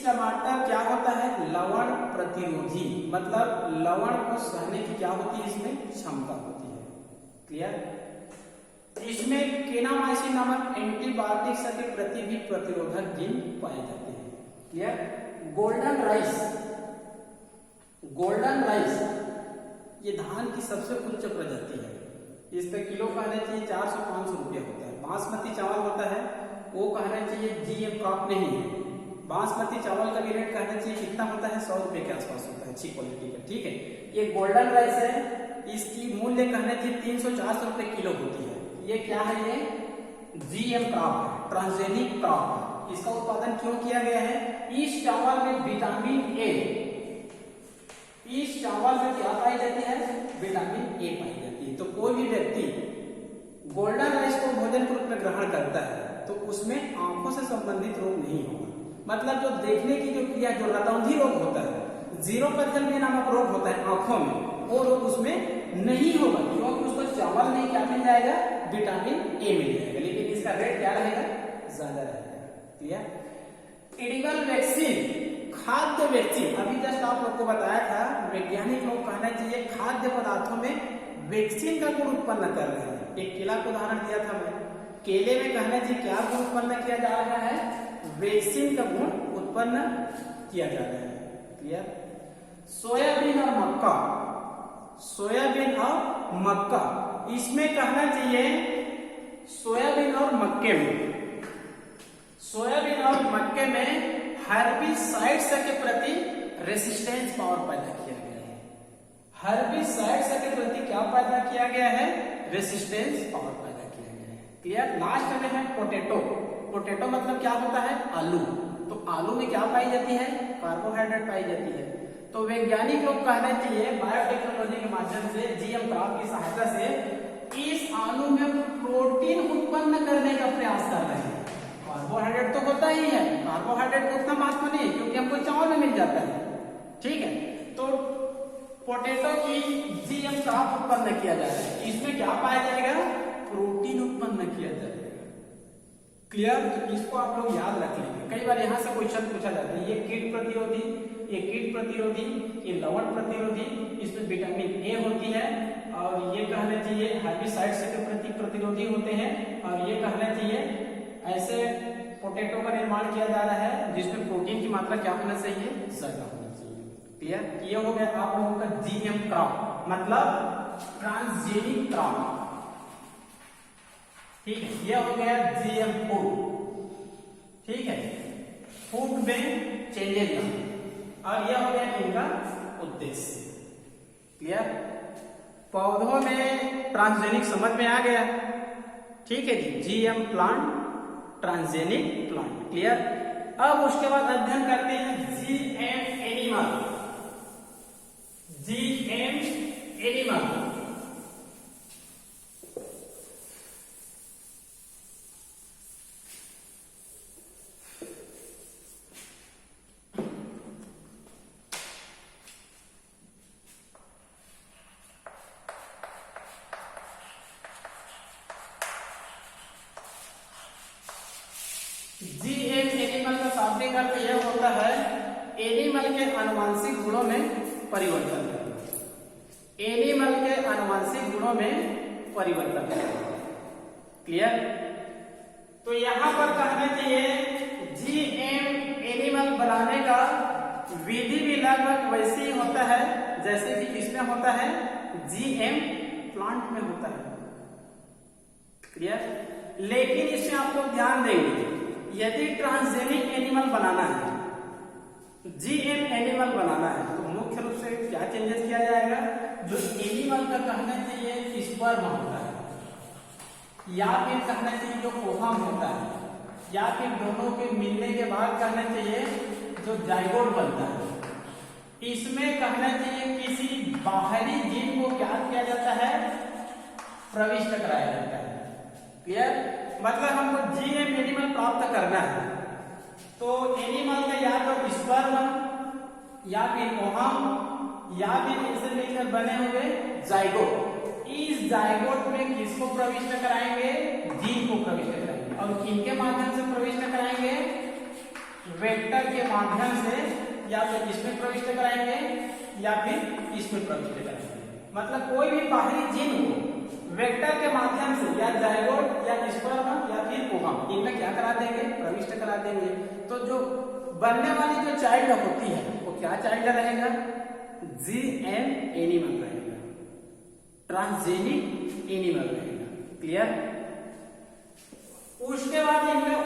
टमाटर क्या होता है, लवण प्रतिरोधी, मतलब लवण को सहने की क्या होती है इसमें क्षमता होती है। क्लियर। इसमें केनामाइसिन नामक एंटीबायोटिक्स के प्रति भी प्रतिरोधक जीन पाए जाते हैं। Clear. Golden rice, golden rice ये धान की सबसे उच्च प्रजाति है। इसका किलो कहना चाहिए 400-500 रुपया होता है। बासमती चावल होता है वो कहना चाहिए जीएम क्रॉप नहीं है। बासमती चावल का भी रेट कहना चाहिए कितना होता है, 100 रुपए के आसपास होता है, अच्छी क्वालिटी का। ठीक है। ये गोल्डन राइस है, इसकी मूल्य कहना चाहिए 300-400 रुपए किलो होती है। ये क्या है, ये जीएम क्रॉप है, ट्रांसजेनिक क्रॉप है। इसका उत्पादन क्यों किया गया है, इस चावल में विटामिन ए, इस चावल में क्या पाई जाती है, विटामिन ए पाई जाती है। तो कोई भी व्यक्ति गोल्डन राइस को भोजन के रूप में ग्रहण करता है तो उसमें आंखों से संबंधित रोग नहीं होगा। मतलब जो देखने की जो क्रिया, जो रतौंधी रोग होता है, 0% नामक रोग होता है आंखों में, वो रोग उसमें नहीं होगा क्योंकि उसको चावल नहीं क्या मिल जाएगा, विटामिन ए मिल जाएगा। लेकिन इसका रेट क्या रहेगा, ज्यादा रहेगा। क्लियर। एडिबल वैक्सीन, खाद्य वैक्सीन, अभी जस्ट आप लोग को बताया था, वैज्ञानिक लोग कहना चाहिए खाद्य पदार्थों में वैक्सीन का गुण उत्पन्न कर रहे हैं। एक केला का उदाहरण दिया था मैं, केले में कहना चाहिए क्या गुण उत्पन्न किया जा रहा है, वैक्सीन का गुण उत्पन्न किया जा रहा है। क्लियर। सोयाबीन और मक्का, सोयाबीन और मक्का, इसमें कहना चाहिए सोयाबीन और मक्के में, सोयाबीन और मक्के में हर्बिसाइड्स के प्रति रेसिस्टेंस पावर पैदा किया गया है। हर्बिसाइड्स के प्रति क्या पैदा किया गया है, रेसिस्टेंस पावर पैदा किया गया है। क्लियर। लास्ट में है पोटैटो, पोटैटो मतलब क्या होता है, आलू। तो आलू में क्या पाई जाती है, कार्बोहाइड्रेट पाई जाती है। तो वैज्ञानिक लोग कहना चाहिए बायोटेक्नोलॉजी के माध्यम से, जीएम क्रॉप की सहायता से इस आलू में प्रोटीन उत्पन्न करने का प्रयास कर रहे हैं। कार्बोहाइड्रेट तो होता ही है, कार्बोहाइड्रेट को उतना महत्व नहीं क्योंकि हमको चावल में मिल जाता है। ठीक है। तो पोटैटो की जीएम क्रॉप उत्पन्न किया जा रहा है, इसमें क्या पाया जाएगा, प्रोटीन उत्पन्न किया जाएगा। क्लियर। तो इसको आप लोग याद रख लेंगे, कई बार यहाँ से क्वेश्चन पूछा जाता है। ये कीट प्रतिरोधी, ये कीट प्रतिरोधी, ये लवण प्रतिरोधी, इसमें विटामिन ए होती है, और ये कहना चाहिए हर्बिसाइड्स के प्रति प्रतिरोधी होते हैं, और ये कहना चाहिए ऐसे पोटैटो का निर्माण किया जा रहा है जिसमें प्रोटीन की मात्रा क्या होना चाहिए, ज्यादा होनी चाहिए। क्लियर। ये हो गया आप लोगों का जीएम क्रॉप, मतलब ट्रांसजेनिक क्रॉप। ठीक है। ये हो गया जीएम फूड। ठीक है। फूड में चेंजेस, और यह हो गया इनका उद्देश्य। क्लियर। पौधों में ट्रांसजेनिक समझ में आ गया। ठीक है जी। GM plant, transgenic plant. Clear. अब उसके बाद अध्ययन करते हैं GM animal, GM animal. GM animal का शाब्दिक अर्थ यह होता है एनिमल के आनुवंशिक गुणों में परिवर्तन करना, एनिमल के आनुवंशिक गुणों में परिवर्तन करना। क्लियर। तो यहां पर कहना चाहिए जीएम एनिमल बनाने का विधि भी लगभग वैसे ही होता है जैसे कि किसमें होता है, जीएम प्लांट में होता है। क्लियर। लेकिन इसमें आप लोग ध्यान देंगे, यदि ट्रांसजेनिक एनिमल बनाना है, जीएम एनिमल बनाना है, तो मुख्य रूप से क्या चेंजेस किया जाएगा, जो एनिमल का कहना चाहिए स्पर्म होता है, या फिर कहना चाहिए जो ओवम होता है, या फिर दोनों के मिलने के बाद कहना चाहिए जो जाइगोट बनता है, इसमें कहना चाहिए किसी बाहरी जीन को क्या किया जाता है, प्रविष्ट कराया जाता है। क्लियर। मतलब हमको जीएम एनिमल प्राप्त करना है तो एनिमल का या तो स्पर्म या फिर ओवम या फिर इनसे मिलकर बने हुए जाइगोट, इस जाइगोट में किसको प्रविष्ट कराएंगे, जीन को प्रविष्ट कराएंगे, और किनके माध्यम से प्रविष्ट कराएंगे, वेक्टर के माध्यम से या तो इसमें प्रविष्ट कराएंगे या फिर इसमें प्रविष्ट कराएंगे। मतलब कोई भी बाहरी जीन को वेक्टर के माध्यम से या जाइगोट या स्पर्म या फिर ओवम इनमें क्या करा देंगे, प्रविष्ट करा देंगे। तो जो बनने वाली जो चाइल्ड होती है वो क्या चाइल्ड रहेगा, जीएम एनिमल रहेगा, ट्रांसजेनिक एनिमल रहेगा। क्लियर। उसके बाद इनका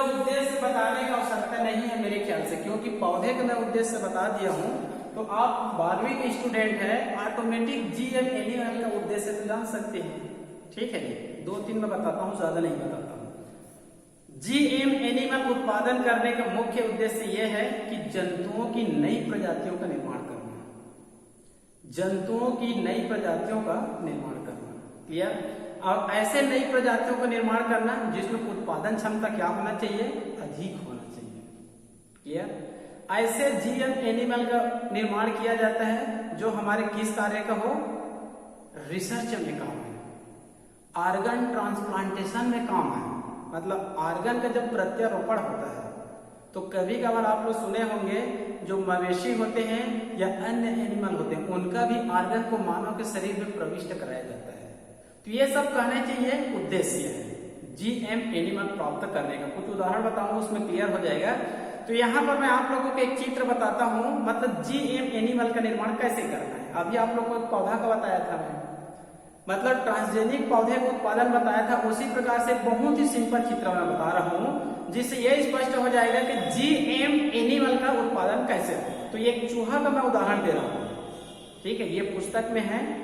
उद्देश्य बताने की आवश्यकता नहीं है मेरे ख्याल से, क्योंकि पौधे का मैं उद्देश्य बता दिया हूं। तो आप 12वीं के स्टूडेंट है, ऑटोमेटिक जीएम एनिमल का उद्देश्य तो जान सकते हैं। ठीक है जी, 2-3 मैं बताता हूं, ज्यादा नहीं बताता हूं। जीएम एनिमल उत्पादन करने का मुख्य उद्देश्य यह है कि जंतुओं की नई प्रजातियों का निर्माण करना, जंतुओं की नई प्रजातियों का निर्माण करना। क्लियर। और ऐसे नई प्रजातियों का निर्माण करना जिसमें उत्पादन क्षमता क्या होना चाहिए, अधिक होना चाहिए। क्लियर। ऐसे जीएम एनिमल का निर्माण किया जाता है जो हमारे किस कार्य का हो, रिसर्च में काम है, ऑर्गन ट्रांसप्लांटेशन में काम है। मतलब ऑर्गन का जब प्रत्यारोपण होता है तो कभी कभार आप लोग सुने होंगे जो मवेशी होते हैं या अन्य एनिमल होते हैं उनका भी ऑर्गन को मानव के शरीर में प्रविष्ट कराया जाता है। तो ये सब कहने चाहिए उद्देश्य है जीएम एनिमल प्राप्त करने का। कुछ उदाहरण बताऊंगा उसमें क्लियर हो जाएगा। तो यहाँ पर मैं आप लोगों को एक चित्र बताता हूँ, मतलब जीएम एनिमल का निर्माण कैसे करना है। अभी आप लोगों को पौधा का बताया था मैं, मतलब ट्रांसजेनिक पौधे का उत्पादन बताया था, उसी प्रकार से बहुत ही सिंपल चित्र मैं बता रहा हूँ जिससे यह स्पष्ट हो जाएगा कि जीएम एनिमल का उत्पादन कैसे हो। तो एक चूहा का मैं उदाहरण दे रहा हूँ। ठीक है, ये पुस्तक में है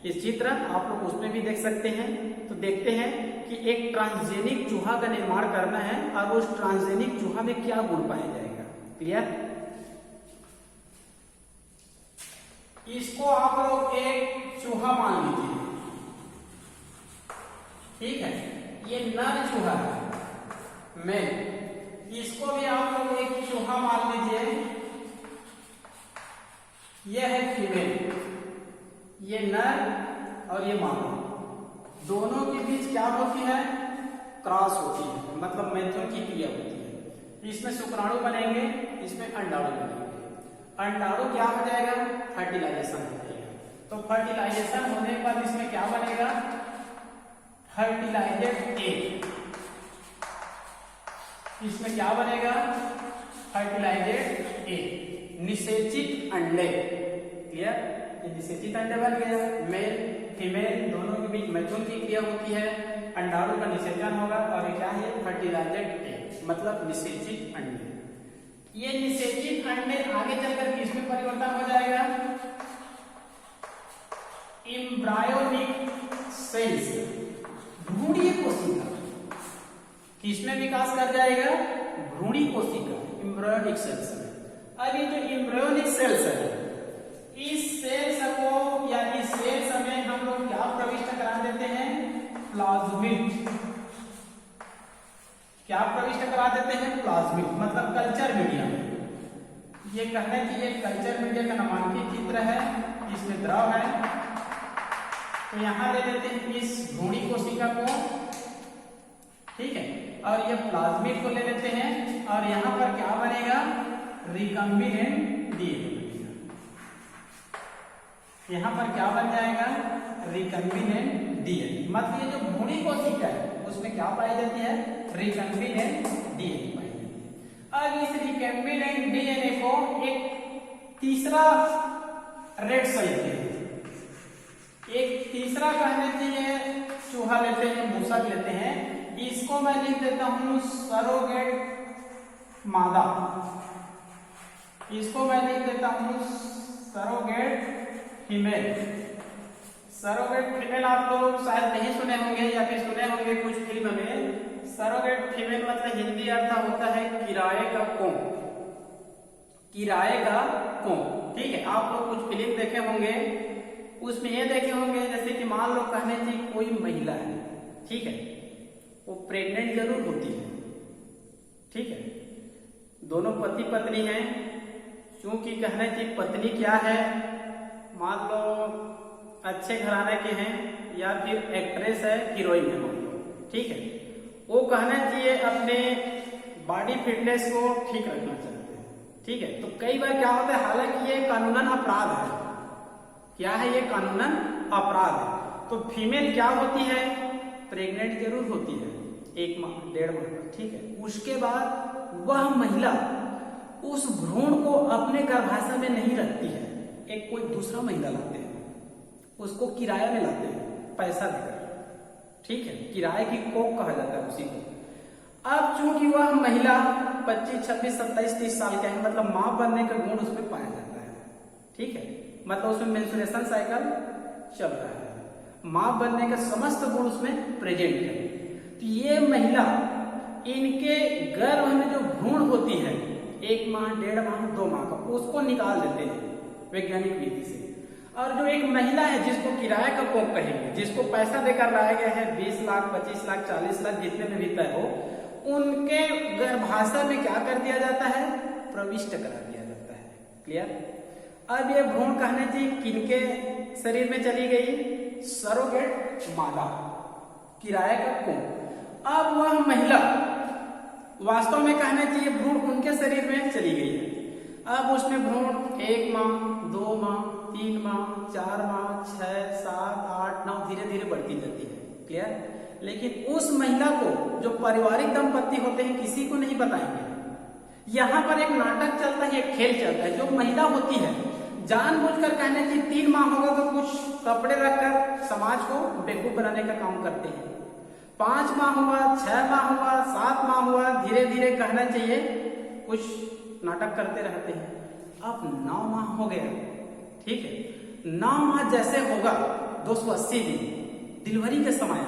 इस चित्र, आप लोग उसमें भी देख सकते हैं। तो देखते हैं कि एक ट्रांसजेनिक चूहा का निर्माण करना है और उस ट्रांसजेनिक चूहा में क्या गुण पाया जाएगा। क्लियर। इसको आप लोग एक चूहा मान लीजिए। ठीक है, ये नर चूहा है, मेल। इसको भी आप लोग एक चूहा मान लीजिए, यह है फीमेल। ये नर और ये मादा, दोनों के बीच क्या होती है, क्रॉस होती है, मतलब मैथुन की क्रिया होती है। इसमें शुक्राणु बनेंगे, इसमें अंडाणु बनेंगे। अंडाणु क्या हो जाएगा, फर्टिलाइजेशन हो जाएगा। तो फर्टिलाइजेशन होने के बाद इसमें क्या बनेगा, फर्टिलाइजेड एग। इसमें क्या बनेगा, फर्टिलाइजेड एग, निषेचित अंडे। क्लियर। निषेचित अंडे बन गया, मेल फीमेल दोनों के बीच मैथुन की क्रिया होती है, अंडाणु का निषेचन होगा और ये क्या है, फर्टिलाइजेड एग, मतलब निषेचित अंडे। ये निषेचित अंडे आगे चलकर किसमें परिवर्तन हो जाएगा, एम्ब्रायोनिक सेल्स, भ्रूणीय कोशिका। किसमें विकास कर जाएगा, भ्रूणी कोशिका, एम्ब्रायोनिक सेल्स में। अब ये जो एम्ब्रायोनिक सेल्स है, इस सेल्स को या इस सेल्स में हम लोग क्या प्रविष्ट करा देते हैं, प्लाज्मिड। क्या प्रविष्ट करा देते हैं, प्लाज्मिड, मतलब कल्चर मीडिया। ये कहना है कि ये कल्चर मीडिया का नामांकित चित्र है, इसमें द्रव है। तो यहां ले लेते हैं इस भ्रूणी कोशिका को, ठीक है, और ये प्लाज्मिड को ले लेते हैं और यहां पर क्या बनेगा, रिकम्बिनेंट डीएनए। यहां पर क्या बन जाएगा, रिकम्बिनेंट डीएनए। मतलब ये जो भ्रूणी कोशिका है उसमें क्या पाई जाती है, रिकम्बिनेंट डीएनए पाई जाती है। अब इस रिकम्बिनेंट डीएनए को एक तीसरा रेड सेल है, एक तीसरा कहने चाहिए चूहा लेते हैं, मूसक लेते हैं, इसको मैं लिख देता हूं सरोगेट मादा। इसको मैं लिख देता हूं सरोगेट फीमेल। सरोगेट फीमेल आप लोग शायद नहीं सुने होंगे या फिर सुने होंगे कुछ फिल्म में। सरोगेट फीमेल मतलब हिंदी अर्थ होता है किराए का कौन, किराए का कौन। ठीक है, आप लोग कुछ फिल्म देखे होंगे, उसमें ये देखे होंगे जैसे कि मान लो कहने की कोई महिला है, ठीक है, वो प्रेग्नेंट जरूर होती है, ठीक है, दोनों पति पत्नी हैं, क्योंकि कहने की पत्नी क्या है, मान लो अच्छे घराने के हैं या फिर एक्ट्रेस है, हीरोइन है मान लो, ठीक है, वो कहना चाहिए अपने बॉडी फिटनेस को ठीक रखना चाहते हैं, ठीक है। तो कई बार क्या होता है, हालांकि ये कानूनन अपराध है, क्या है ये कानूनन अपराध है। तो फीमेल क्या होती है, प्रेग्नेंट जरूर होती है 1 माह 1.5 माह तक, ठीक है। उसके बाद वह महिला उस भ्रूण को अपने गर्भाशय में नहीं रखती है, एक कोई दूसरा महिला लाते हैं, उसको किराया में लाते हैं पैसा देकर, ठीक है। किराए की कोख कहा जाता है उसी को। अब चूंकि वह महिला 25, 26, 27, 30 साल का है, मतलब मां बनने का गुण उसमें पाया जाता है, ठीक है। मतलब उसमें मेंस्ट्रुएशन साइकिल चल रहा है, मां बनने का समस्त गुण उसमें प्रेजेंट है। तो ये महिला, इनके गर्भ में जो भ्रूण होती है 1 माह 1.5 माह 2 माह का, उसको निकाल देते हैं वैज्ञानिक विधि से। और जो एक महिला है जिसको किराए का कोख कहेंगे, जिसको पैसा देकर लाया गया है 20 लाख 25 लाख 40 लाख जितने में भी तय हो, उनके गर्भाशय में क्या कर दिया जाता है, प्रविष्ट करा दिया जाता है। क्लियर। अब ये भ्रूण कहने चाहिए किनके शरीर में चली गई, सरोगेट मादा, किराए का कोख। अब वह महिला वास्तव में कहना चाहिए भ्रूण उनके शरीर में चली गई है। अब उसमें भ्रूण 1 माह 2 माह 3 माह 4 माह 6 7 8 9 धीरे धीरे बढ़ती जाती है। क्लियर। लेकिन उस महिला को, जो पारिवारिक दंपत्ति होते हैं, किसी को नहीं बताएंगे। यहाँ पर एक नाटक चलता है, एक खेल चलता है। जो महिला होती है जानबूझकर कहने की 3 माह होगा तो कुछ कपड़े रखकर समाज को बेवकूफ बनाने का काम करते हैं। 5 माह हुआ, 6 माह हुआ, 7 माह हुआ, धीरे धीरे कहना चाहिए कुछ नाटक करते रहते हैं। अब 9 माह हो गया, ठीक है। 9 माह जैसे होगा 280 दिन डिलीवरी के समय,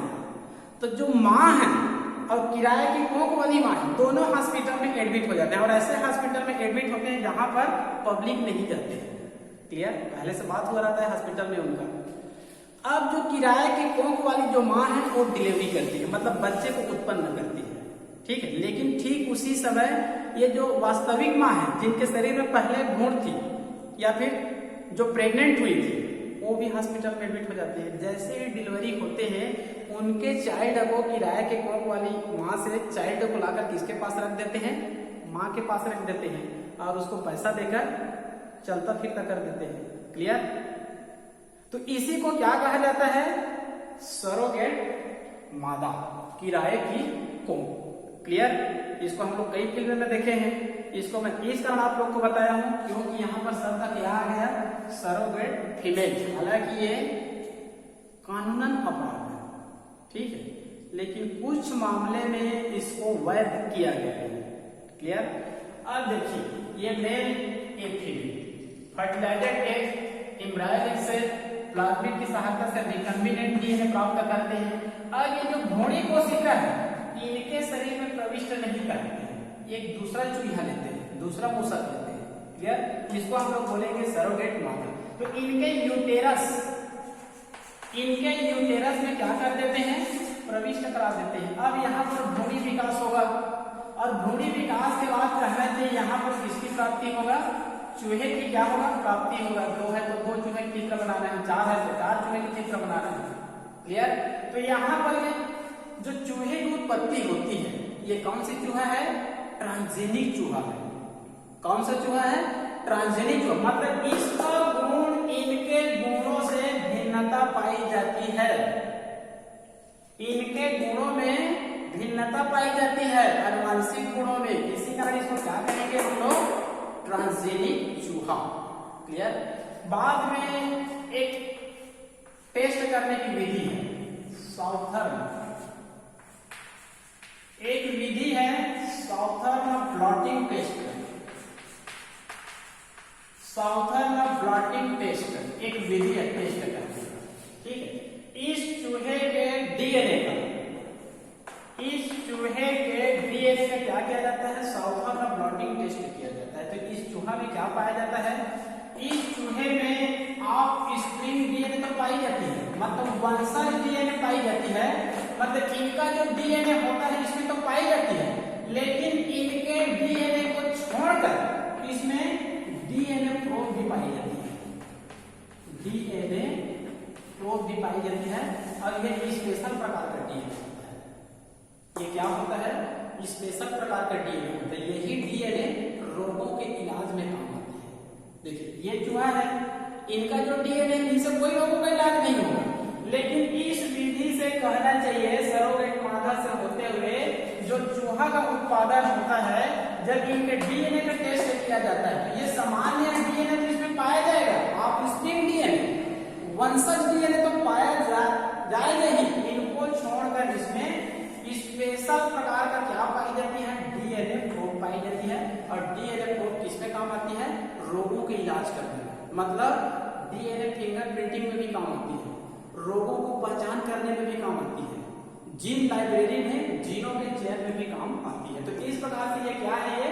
तो जो माँ है और किराए की कोख वाली माँ है, दोनों हॉस्पिटल में एडमिट हो जाते हैं। और ऐसे हॉस्पिटल में एडमिट होते हैं जहां पर पब्लिक नहीं जाते हैं। क्लियर। पहले से बात हो रहा था हॉस्पिटल में उनका। अब जो किराए की कोख वाली जो माँ है वो डिलीवरी करती है, मतलब बच्चे को उत्पन्न करती है, ठीक है। लेकिन ठीक उसी समय ये जो वास्तविक माँ है, जिनके शरीर में पहले भ्रूण थी या फिर जो प्रेग्नेंट हुई थी, वो भी हॉस्पिटल में एडमिट हो जाती है। जैसे ही डिलीवरी होते हैं, उनके चाइल्ड को किराए के कोख वाली माँ से चाइल्ड को लाकर किसके पास रख देते हैं, माँ के पास रख देते हैं, और उसको पैसा देकर चलता फिरता कर देते हैं। क्लियर। तो इसी को क्या कहा जाता है, सरोगेट मादा, किराए की कोख। क्लियर। इसको हम लोग कई फिल्म में देखे हैं। इसको मैं इस कारण आप लोग को बताया हूं क्योंकि यहाँ पर शब्द क्या आ गया, सरोगेट फीमेल। हालांकि ये कानूनन अपराध है, ठीक है, लेकिन कुछ मामले में इसको वैध किया गया है। क्लियर। अब देखिए, ये मेल ये फीमेल फर्टिलाइजेड एग एम्ब्रायो से प्लाज्मिड की सहायता से रिकम्बिनेंट डीएनए प्राप्त करते हैं। अब ये जो भ्रूणी कोशिका है, इनके शरीर में प्रविष्ट नहीं करते हैं, एक दूसरा चूहा लेते हैं, दूसरा मूसक लेते हैं। क्लियर। जिसको हम लोग बोलेंगे सरोगेट मादा। तो इनके यूटेरस में क्या कर देते हैं, प्रविष्ट करा देते हैं। अब यहाँ पर भ्रूणी विकास होगा, और भ्रूणी विकास के बाद कहना चाहिए यहाँ पर किसकी प्राप्ति होगा, चूहे की क्या होगा, प्राप्ति होगा। 2 है तो 2 चूहे की चित्र बनाना है, 4 है तो 4 चूहे की चित्र बनाना है। क्लियर। तो यहाँ पर जो चूहे की उत्पत्ति होती है, ये कौन सी चूहा है, ट्रांसजेनिक चूहा है। कौन सा चूहा है, ट्रांसजेनिक चूहा। मतलब इसका गुण इनके गुणों से भिन्नता पाई जाती है, इनके गुणों में भिन्नता पाई जाती है, आनुवंशिक गुणों में। इसी कारण इसको क्या कहेंगे हम लोग, ट्रांसजेनिक चूहा। क्लियर। बाद में एक टेस्ट करने की विधि है, साउथर्न, एक विधि है southern blotting test. Southern blotting test एक विधि है टेस्ट करने का, ठीक है। इस चूहे के डीएनए का क्या किया जाता है, साउथर्न ब्लॉटिंग टेस्ट किया जाता है। तो इस चूहा में क्या पाया जाता है, इस चूहे में आप स्प्रिंग डीएनए तो पाई जाती है, मतलब वंशज डीएनए पाई जाती है, मतलब इनका जो डीएनए होता है इसमें तो पाई जाती है, लेकिन इनके डीएनए को छोड़कर इसमें डीएनए प्रोब भी पाई जाती है, डीएनए प्रोब भी पाई जाती है। और ये स्पेशल प्रकार का डीएनए होता है। ये क्या होता है, स्पेशल प्रकार का डीएनए होता है। यही डीएनए रोगों के इलाज में काम आती है। देखिए ये चूहा है, इनका जो डीएनए, इनसे कोई रोगों का इलाज नहीं होगा, लेकिन इस विधि से कहना चाहिए सरोगेट मादा से होते हुए जो चूहा का उत्पादन होता है, जब इनके डीएनए का टेस्ट किया जाता है तो ये सामान्य डीएनए तो इसमें पाया जाएगा, ऑफस्प्रिंग डीएनए, वंशज डीएनए तो पाया जाएगा ही, इनको छोड़कर इसमें स्पेशल प्रकार का क्या पाई जाती है, डीएनए प्रोब पाई जाती है। और डीएनए प्रोब किसमें काम आती है, रोगों के इलाज करने में, मतलब डीएनए फिंगरप्रिंटिंग में भी काम आती है, रोगों को पहचान करने में भी काम आती है, जीन लाइब्रेरी में जीनों के चयन में भी काम आती है। तो इस प्रकार से ये क्या है, ये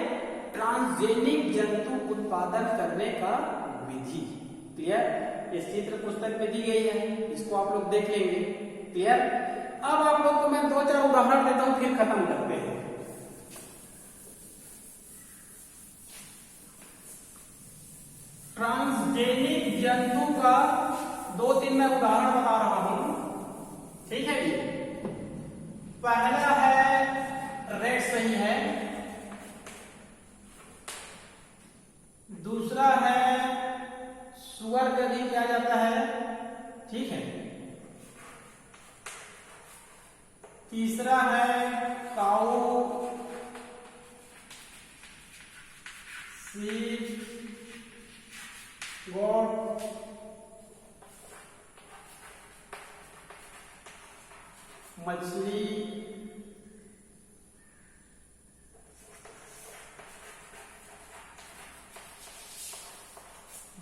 ट्रांसजेनिक जंतु उत्पादन करने का विधि। क्लियर, इस चित्र पुस्तक में दी गई है, इसको आप लोग देख लेंगे। क्लियर, अब आप लोग को मैं 2-4 उदाहरण देता हूं, फिर खत्म करते हैं। ट्रांसजेनिक जंतु का 2-3 मैं उदाहरण बता रहा हूं, ठीक है जी। पहला है रेड, सही है। दूसरा है सुअर का भी किया जाता है, ठीक है। तीसरा है काऊ, शीप, गोट, मछली,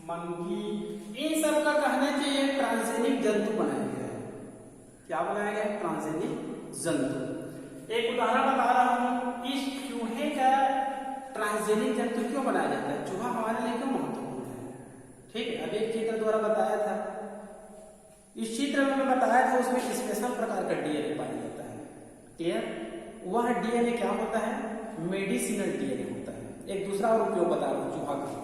मंकी, इन सब का कहना चाहिए ट्रांसजेनिक जंतु बनाया गया है। क्या बनाया गया है, ट्रांसजेनिक जंतु। एक उदाहरण बता रहा हूं, इस चूहे का ट्रांसजेनिक जंतु क्यों बनाया जाता है, चूहा हमारे लिए क्यों महत्वपूर्ण है, ठीक है। अभी एक चित्र द्वारा बताया था, इस चित्र में मैं बताया था उसमें स्पेशल प्रकार का डीएनए पाया जाता है। क्लियर, वह डीएनए क्या होता है, मेडिसिनल डीएनए होता है। एक दूसरा और उपयोग बता रहा हूं चूहा का,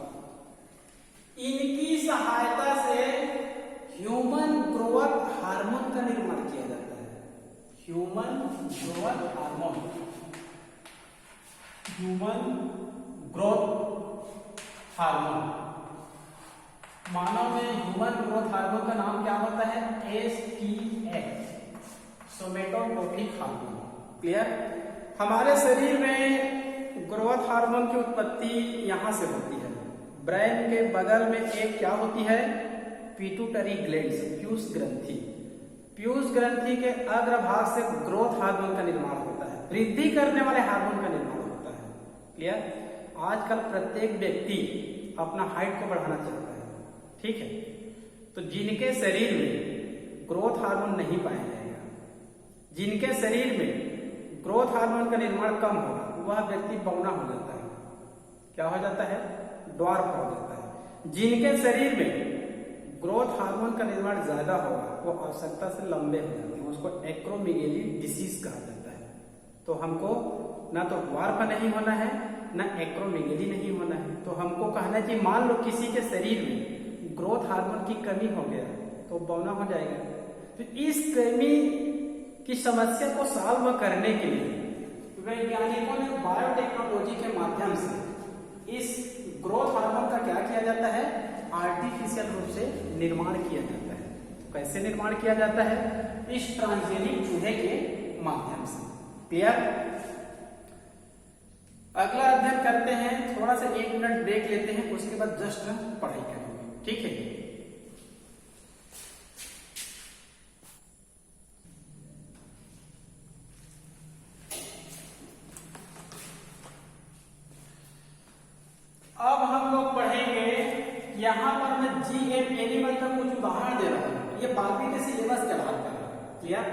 इनकी सहायता से ह्यूमन ग्रोथ हार्मोन का निर्माण किया जाता है। Human growth hormone, human growth hormone, मानव में ह्यूमन ग्रोथ हार्मोन का नाम क्या होता है, STH, सोमेटोट्रोपिक हार्मोन। क्लियर, हमारे शरीर में ग्रोथ हार्मोन की उत्पत्ति यहां से होती है। ब्रेन के बगल में एक क्या होती है, पिट्यूटरी ग्लैंड्स, पीयूष ग्रंथि। पीयूष ग्रंथि के अग्रभाग से ग्रोथ हार्मोन का निर्माण होता है, वृद्धि करने वाले हार्मोन का निर्माण होता है। क्लियर, आजकल प्रत्येक व्यक्ति अपना हाइट को बढ़ाना चाहता है, ठीक है। तो जिनके शरीर में ग्रोथ हार्मोन नहीं पाया जाएगा, जिनके शरीर में ग्रोथ हार्मोन का निर्माण कम होगा, वह व्यक्ति बौना हो जाता है। क्या हो जाता है, ड्वार्फ हो जाता है। जिनके शरीर में ग्रोथ हार्मोन का निर्माण ज्यादा होगा, वो आवश्यकता से लंबे हो जाते हैं, उसको एक्रोमेगेली डिसीज कहा जाता है। तो हमको ना तो ड्वार्फ नहीं होना है, ना एक्रोमेगेली नहीं होना है। तो हमको कहना चाहिए, मान लो किसी के शरीर में ग्रोथ हार्मोन की कमी हो गया तो बौना हो जाएगा। तो इस कमी की समस्या को सॉल्व करने के लिए वैज्ञानिकों ने बायोटेक्नोलॉजी के माध्यम से इस ग्रोथ हार्मोन का क्या किया जाता है, आर्टिफिशियल रूप से निर्माण किया जाता है। तो कैसे निर्माण किया जाता है, इस ट्रांसजेनिक चूहे के माध्यम से। क्लियर, अगला अध्ययन करते हैं, थोड़ा सा 1 मिनट ब्रेक लेते हैं, उसके बाद जस्ट पढ़ाई करेंगे, ठीक है। अब हम लोग पढ़ेंगे, यहां पर मैं GM एनिमल का कुछ उदाहरण दे रहा हूं, ये बाकी के सिलेबस के आधार पर। क्लियर,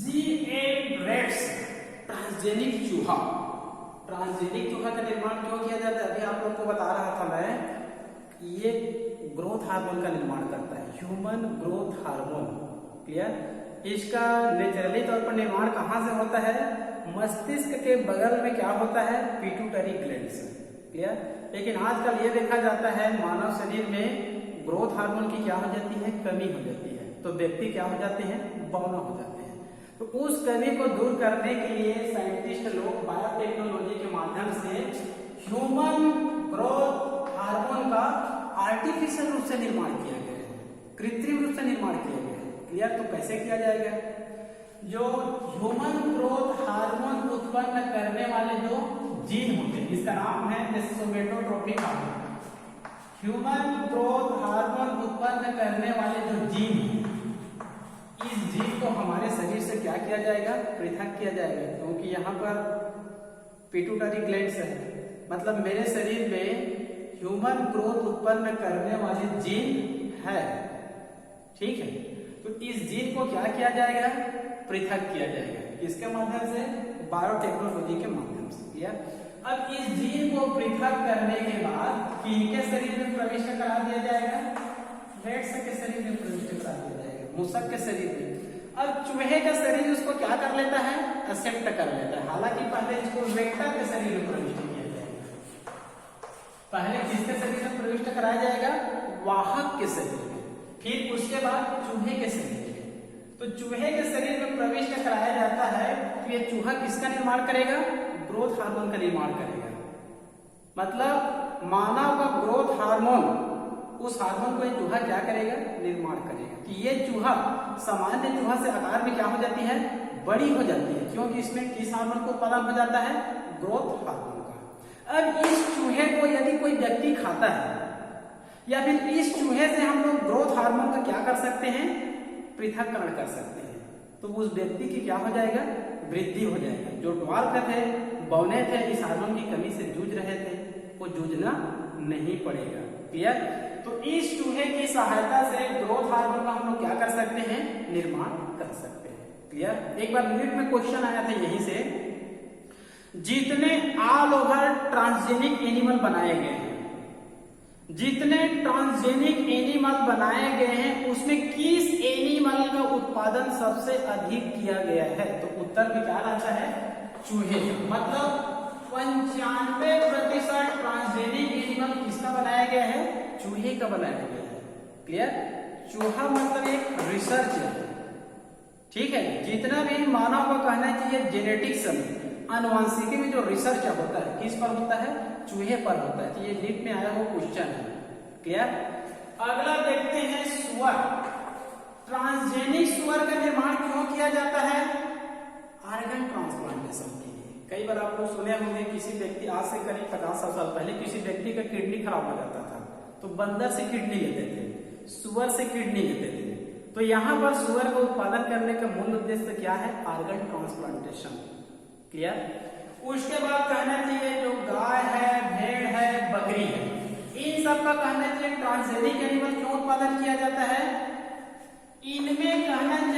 GM रेट्स, ट्रांसजेनिक चूहा। ट्रांसजेनिक चूहा का निर्माण क्यों किया जाता है, अभी आप लोग को बता रहा था मैं, ये ग्रोथ हार्मोन का निर्माण करता है, ह्यूमन ग्रोथ हार्मोन। क्लियर, इसका नेचुरली तौर पर निर्माण कहां से होता है, मस्तिष्क के बगल में क्या होता है, पिट्यूटरी ग्लैंड्स। क्लियर, लेकिन आजकल ये देखा जाता है मानव शरीर में ग्रोथ हार्मोन की क्या हो जाती है, कमी हो जाती है, तो व्यक्ति क्या हो जाते हैं, बौना हो जाते हैं। तो उस कमी को दूर करने के लिए साइंटिस्ट लोग बायोटेक्नोलॉजी के माध्यम से ह्यूमन ग्रोथ हार्मोन का आर्टिफिशियल रूप से निर्माण किया गया है, कृत्रिम रूप से निर्माण किया गया है। क्लियर? तो कैसे किया जाएगा? जो ह्यूमन ग्रोथ हार्मोन उत्पन्न करने वाले जो जीन होते हैं, इसका नाम है सोमेटोट्रोपिक हार्मोन। ह्यूमन ग्रोथ हार्मोन उत्पन्न करने वाले जो जीन हैं, इस जीन को हमारे शरीर से क्या किया जाएगा? पृथक किया जाएगा, क्योंकि यहाँ पर पिट्यूटरी ग्लैंड्स है, मतलब मेरे शरीर में ह्यूमन ग्रोथ उत्पन्न करने वाले जीन है, ठीक है। तो इस जीन को क्या किया जाएगा? पृथक किया जाएगा। इसके माध्यम से? बायोटेक्नोलॉजी के माध्यम से। क्लियर? अब इस जीन को पृथक करने के बाद किनके शरीर में प्रविष्ट करा दिया जाएगा? रेट्स के शरीर में प्रविष्ट करा दिया जाएगा, मूसक के शरीर में। अब चूहे का शरीर उसको क्या कर लेता है? एक्सेप्ट कर लेता है। हालांकि पहले इसको वेक्टर के शरीर में प्रविष्ट किया जाएगा। पहले किसके शरीर में प्रविष्ट कराया जाएगा? वाहक के शरीर में, फिर उसके बाद चूहे के शरीर में। तो चूहे के शरीर में प्रविष्ट कराया जाता है, तो ये चूहा किसका निर्माण करेगा? ग्रोथ हार्मोन का निर्माण करेगा। मतलब मानव का ग्रोथ हार्मोन, उस हार्मोन को ये चूहा क्या करेगा? निर्माण करेगा। कि ये चूहा सामान्य चूहा से आकार में क्या हो जाती है? बड़ी हो जाती है, क्योंकि इसमें किस हार्मोन को उत्पादन हो जाता है? ग्रोथ हार्मोन का। अब इस चूहे को यदि कोई व्यक्ति खाता है, या फिर इस चूहे से हम लोग ग्रोथ हार्मोन का क्या कर सकते हैं? पृथक्करण कर सकते हैं। तो उस व्यक्ति की क्या हो जाएगा? वृद्धि हो जाएगा। जो ड्वार्फ थे, बौने थे, इस हार्मोन की कमी से जूझ रहे थे, वो जूझना नहीं पड़ेगा। क्लियर? तो इस चूहे की सहायता से ग्रोथ हार्मोन का हम लोग क्या कर सकते हैं? निर्माण कर सकते हैं। क्लियर? एक बार नीट में क्वेश्चन आया था यहीं से, जितने ऑल ओवर ट्रांसजेनिक एनिमल बनाए गए हैं, जितने ट्रांसजेनिक एनिमल बनाए गए हैं, उसमें किस एनिमल का उत्पादन सबसे अधिक किया गया है? तो उत्तर में क्या आता है? चूहे। मतलब 95% ट्रांसजेनिक एनिमल किसका बनाया गया है? चूहे का बनाया गया है। क्लियर? चूहा मतलब एक रिसर्च है, ठीक है। जितना भी मानव का कहना चाहिए जेनेटिक्स में, आनुवंशिकी में जो रिसर्च होता है, किस पर होता है? चूहे पर होता है। तो ये नीट में आया वो क्वेश्चन है। क्लियर? अगला देखते हैं सुअर। ट्रांसजेनिक सुअर का निर्माण क्यों किया जाता है? ऑर्गन ट्रांसप्लांटेशन के लिए। कई बार आप लोग सुने होंगे, किसी व्यक्ति, आज से करीब 50 साल पहले किसी व्यक्ति का किडनी खराब हो जाता था, तो बंदर से किडनी लेते थे, सुअर से किडनी लेते थे। तो यहाँ पर सुअर का उत्पादन करने का मूल उद्देश्य क्या है? Organ transplantation. क्लियर? उसके बाद कहना चाहिए जो गाय है, भेड़ है, बकरी है, इन सब का कहना चाहिए ट्रांसजेनिक एनिमल क्यों उत्पादन किया जाता है?